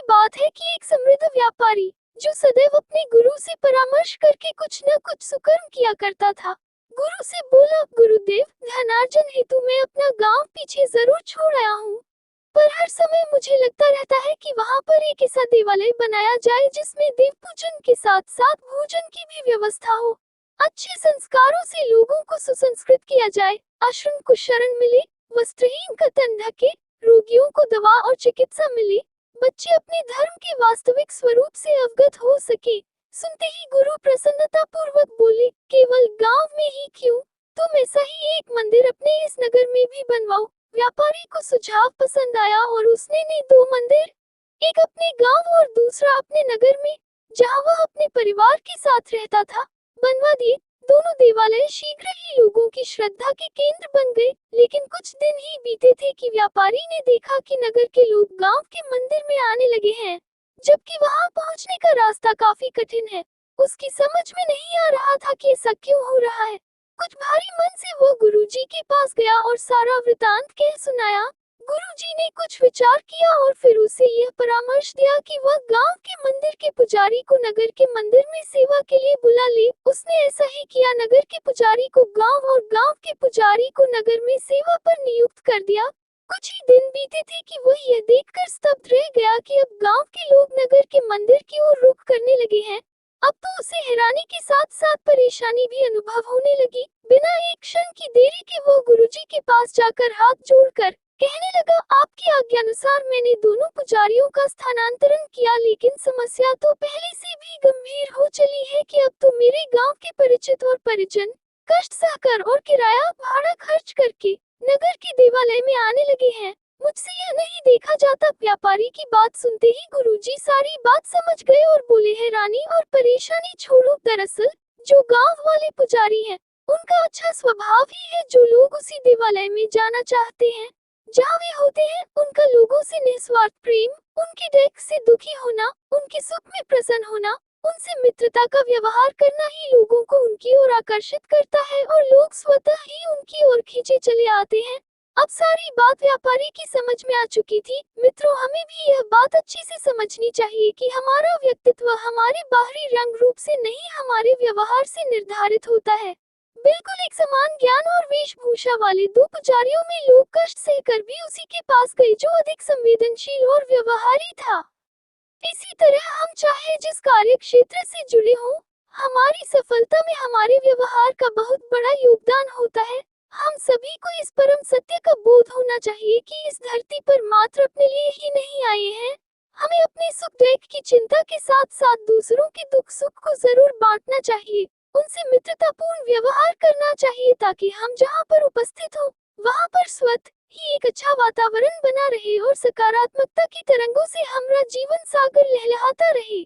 बात है कि एक समृद्ध व्यापारी, जो सदैव अपने गुरु से परामर्श करके कुछ न कुछ सुकर्म किया करता था, गुरु से बोला, गुरुदेव, धनार्जन हेतु मैं अपना गांव पीछे जरूर छोड़ आया हूँ, पर हर समय मुझे लगता रहता है कि वहाँ पर एक ऐसा देवालय बनाया जाए जिसमें देव पूजन के साथ साथ भोजन की भी व्यवस्था हो। अच्छे संस्कारों से लोगों को सुसंस्कृत किया जाए, आश्रम को शरण मिले, वस्त्रहीन का तन ढके, रोगियों को दवा और चिकित्सा मिले, बच्चे अपने धर्म के वास्तविक स्वरूप से अवगत हो सके। सुनते ही गुरु प्रसन्नता पूर्वक बोले, केवल गांव में ही क्यों, तुम ऐसा ही एक मंदिर अपने इस नगर में भी बनवाओ। व्यापारी को सुझाव पसंद आया और उसने ने 2 मंदिर, एक अपने गांव और दूसरा अपने नगर में, जहां वह अपने परिवार के साथ रहता था, बनवा दिए। दोनों देवालय शीघ्र ही लोगों की श्रद्धा के केंद्र बन गए, लेकिन कुछ दिन ही बीते थे कि व्यापारी ने देखा कि नगर के लोग गांव के मंदिर में आने लगे हैं, जबकि वहां पहुंचने का रास्ता काफी कठिन है। उसकी समझ में नहीं आ रहा था कि ऐसा क्यों हो रहा है। कुछ भारी मन से वो गुरुजी के पास गया और सारा वृतांत कह सुनाया। गुरुजी ने कुछ विचार किया और फिर उसे यह परामर्श दिया कि वह गांव के मंदिर के पुजारी को नगर के मंदिर में सेवा के लिए बुला ले। उसने ऐसा ही किया, नगर के पुजारी को गांव और गांव के पुजारी को नगर में सेवा पर नियुक्त कर दिया। कुछ ही दिन बीते थे कि वह यह देखकर स्तब्ध रह गया कि अब गांव के लोग नगर के मंदिर की ओर रुख करने लगे हैं। अब तो उसे हैरानी के साथ साथ परेशानी भी अनुभव होने लगी। बिना एक क्षण की देरी के वो गुरुजी के पास जाकर हाथ जोड़कर कहने लगा, आपकी आज्ञानुसार मैंने दोनों पुजारियों का स्थानांतरण किया, लेकिन समस्या तो पहले से भी गंभीर हो चली है कि अब तो मेरे गांव के परिचित और परिजन कष्ट सहकर और किराया भाड़ा खर्च करके नगर के देवालय में आने लगे हैं। मुझसे यह नहीं देखा जाता। व्यापारी की बात सुनते ही गुरुजी सारी बात समझ गए और बोले, हैरानी और परेशानी छोड़ो, दरअसल जो गांव वाले पुजारी हैं, उनका अच्छा स्वभाव ही है जो लोग उसी देवालय में जाना चाहते हैं जहाँ वे होते हैं। उनका लोगों से निस्वार्थ प्रेम, उनके डर से दुखी होना, उनके सुख में प्रसन्न होना, उनसे मित्रता का व्यवहार करना ही लोगों को उनकी ओर आकर्षित करता है और लोग स्वतः ही उनकी ओर खींचे चले आते हैं। अब सारी बात व्यापारी की समझ में आ चुकी थी। मित्रों, हमें भी यह बात अच्छे से समझनी चाहिए कि हमारा व्यक्तित्व हमारे बाहरी रंग रूप से नहीं, हमारे व्यवहार से निर्धारित होता है। बिल्कुल एक समान ज्ञान और वेशभूषा वाले 2 पुजारियों में लोग कष्ट सहकर भी उसी के पास गए जो अधिक संवेदनशील और व्यवहारी था। इसी तरह हम चाहे जिस कार्य क्षेत्र से जुड़े हों, हमारी सफलता में हमारे व्यवहार का बहुत बड़ा योगदान होता है। हम सभी को इस परम सत्य का बोध होना चाहिए कि इस धरती पर मात्र अपने लिए ही नहीं आए हैं। हमें अपने सुख दुख की चिंता के साथ साथ दूसरों के दुख सुख को जरूर बांटना चाहिए, उनसे मित्रतापूर्ण व्यवहार करना चाहिए, ताकि हम जहाँ पर उपस्थित हो वहाँ पर स्वतः ही एक अच्छा वातावरण बना रहे और सकारात्मकता की तरंगों से हमारा जीवन सागर लहलहाता रहे।